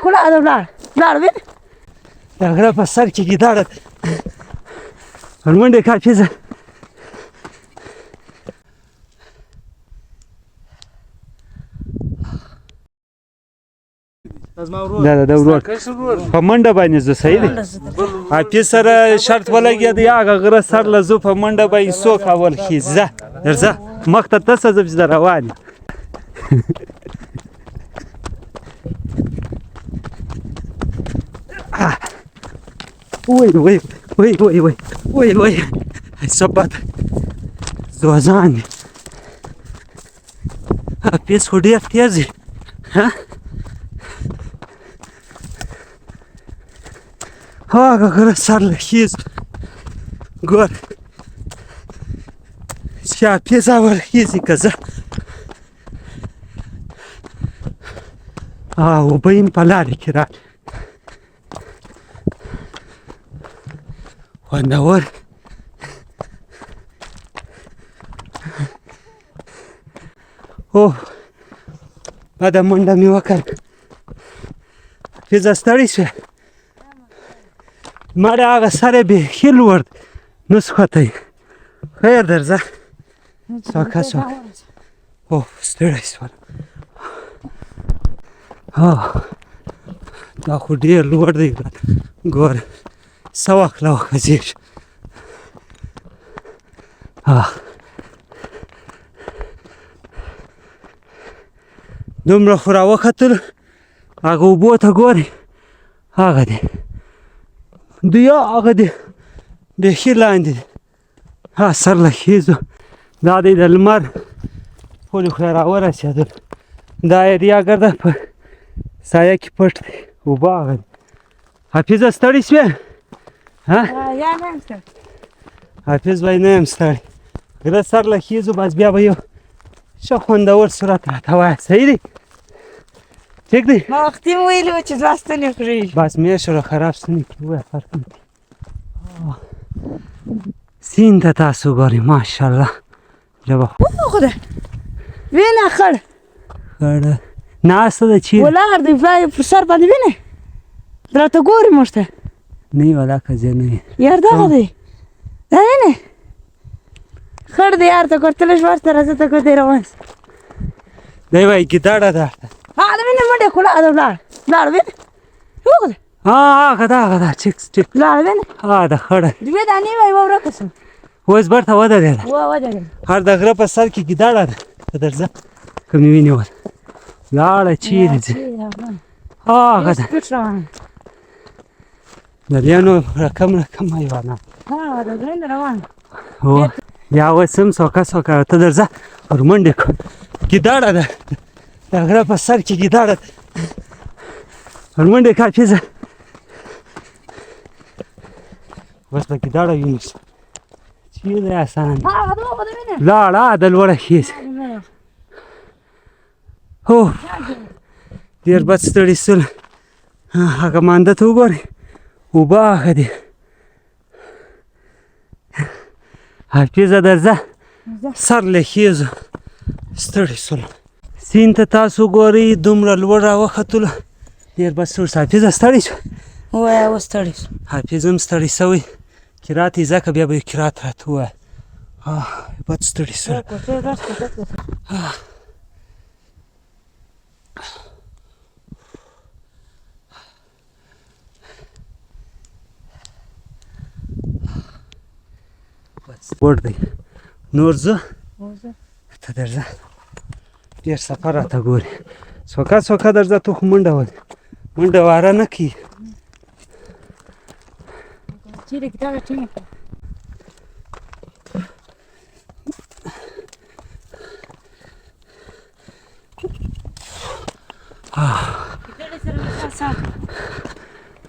خو لاړ وینې د غره په سر کې ګیدړه ده ورمنډې که حافظه دا د ورور په منډه باندې زه صحیح دی حافظ سره شرط ولګېد یا هغه غره سر له زه په منډه باندې څوک اول خیز ځه درځه مخ ته تسه زه پسې روان یم وای څه بده زوځان دي حافظ خو ډېر تېز دی هغه غره سر له خیز ګور چې حافظ اول خیزي که زه اوبه یې په لارې کې راغلې خوندور اوه بده منډه مې وکړه حافظه ستړې شوې ما د هغه سر یې بیخي لوړ نه ښکتی خیر درځه څوکه اوه ستړی شوم دا خو ډېر لوړ دی ګوره څه وخت له وخځېږي دومره خو راوختلو هغه اوبو ته ګورې هغه دی دویا هغه دی بیخي لاندې دی سر له خیزو دا دی د لمر پولې خو یې راورسېدل دا ایریا ګرده په سایه کې پټ دی اوبه هغه دی حافظه ستړې شوې حافظ وایي نه یم ستړی غره سر له خیزو بس بیا به یو ښه خوندور صورت راته وایه صحیح دی ٹھیک دی ما وختي مې ویلي وو چې دوه ستنې خوري بس میشه رو خراب ستنې کړي وایه فرق نه کوي سیند ته تاسو ګورئ ماشاءالله ژبه خدای وینه خړ ناسته ده چیرې ولاړ دی پر سر باندې وینې راته ګوري موږ ته نه یې ولا که زه نه یم یار دغه دی دا وینې خړ دی یار ته کورتلش ورته راځه ته کوتې روان دی وایي ګیدړه ده دا وینې منډې خو لاړ وینې وګوره هغه ده چک لاړ وینې د خړه دوې دانې وایي ورکه شم اوس برته ودرېده ودرېده هر د غره په سر کې ګیدړه ده که درځه که مې ونیول لاړه چیرې ځي هغه ده دریانو رقم حیوانات د غرین روان یا اوس هم څوکه ته درځه ورمنډې کړو ګیدړه ده د غره په سر کې ګیدړه ده ورمنډې که حافظه اوس به ګیدړه وینیسو چیرې اسان لاړه د لوړه خیز هو ډېر بد ستړي سول هغه مانده ته وګورئ اوبه هغه دي حافظه درځه سر له خیزو ستړي سولو سیند ته تاسو ګورئ دومره لوړ راوختلو ډېر بد ستړي حافظه ستړی شو وایه اوس ستړی شو حافظ هم ستړی سوی قرات یې ځکه بیا به یې قرات راته ووایه بد ستړي سول وړ دی نور زه ته درځه ډېر سفر راته ګورې څوکه درځه ته خو منډه واره نه کوي چیرې ګیدړه ټینګه کړه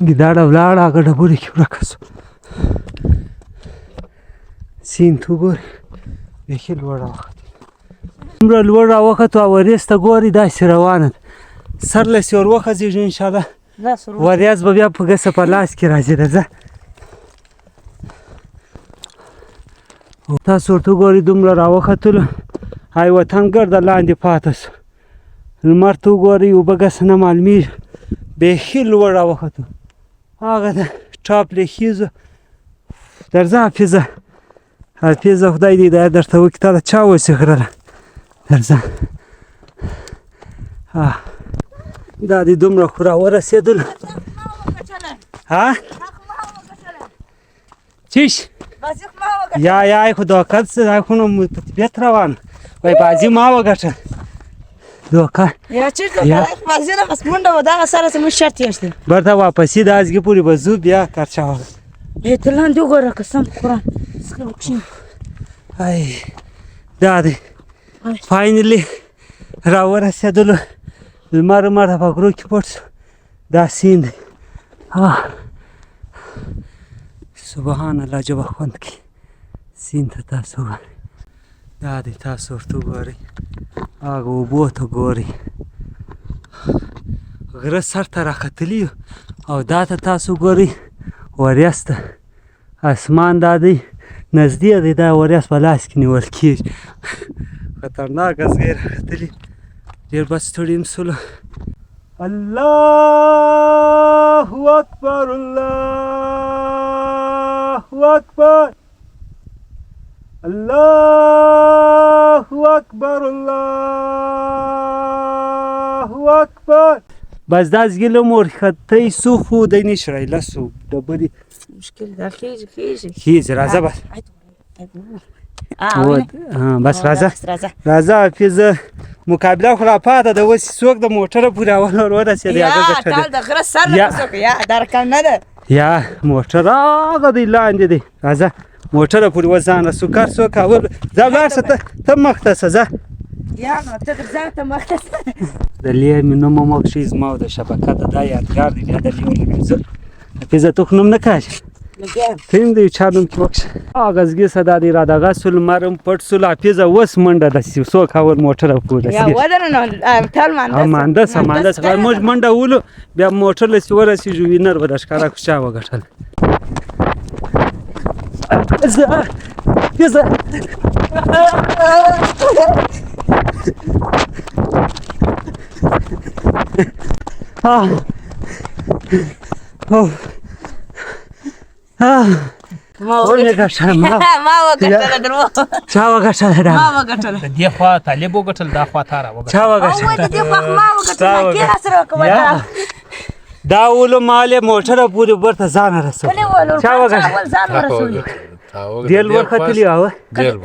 ګیدړه ولاړه هغه ډبرې کې ورکه شوه سیند ته وګورئ بیخي لوړ راوختې دومره لوړ راوختو او وریځ ته ګورئ داسې روانه ده سر لسې ور وخځېږي انشاءالله وریځ به بیا په ګسه په لاس کې راځي درځه تاسو ورته وګورئ دومره راوختلو ای وطن ګرده لاندې پاته شو لمر ته وګورئ اوبه ګسه نه معلومېږي بیخي لوړ راوختو هغه د ټاپ له خیزو درځه حافظه خدای دې دا درته وکړي تا ته چا وسېخرله درځه دا دې دومره خو راورسېدلو ها چیش یا خو دوکه څه دا خو نو په طبیعت روان وای بازي ما وګټه دوکه یا چیرته بازي نه بس منډه و دغه سره چې موږ شرط یشتیم برته واپسې د ازګې پورې به ځو بیا کارچا وغه ته لاندې وګوره قسم قرآن ای دا دی فاینلی راورسېدلو لمر په غرو کې پټ شو دا سیند دی سبحان الله جبه خوند کوي سیند ته تاسو وګورئ دا دی تاسو ورته وګورئ هغه اوبو ته ګورئ غره سر ته راختلي یو او دا ته تاسو ګورئ وریځ ته اسمان دا دی نږدې دی دا وریځ په لاس کې نیول کېږي خطرناک ازغې راختلي ډېر بس ستړي یم سولو الله اکبر الله اکبر الله اکبر الله اکبر بس دا زګله مور خطې سو خو د نشرای لاسو ډبري مشکل دا خیز خیز راځه بس بس راځه حافظه مقابله خو راپاته ده اوس څوک د موټره پورې اول ورسېد یا ټال د غره سر څوک یا درکل نه ده یا موټر هغه دی لاندې دی راځه موټره پورې وځانه سوکر څوک اول ځه لاړ شه ته مخته شه ځه یا نو ته ځان ته مخته د لې مې نوم مخشي زما د شبکه ته دا یادګار دی بیا د لې ولګېږه حافظه تو خو نوم نه کاږي تیم دی چا نوم کې وکړه هغه زګې صدا دی را دغه سول مرم پټ سول حافظه اوس منډه د څوک اول موټره پورې یا ودرنه ټال مهندس موږ منډه ولو بیا موټر له ورسېږو وینر به د ښکاره خو چا وګټل ما وګټله درو چا وګټله دا ما وګټله دې خوا طالب وګټل دا خوا تاره وګټل چا وګټله او دې خوا ما وګټله کې سره کومه دا ولو مال موټر پورې ورته ځان رسول چا وګټله ځان ورسول دیل ورختلی او دیل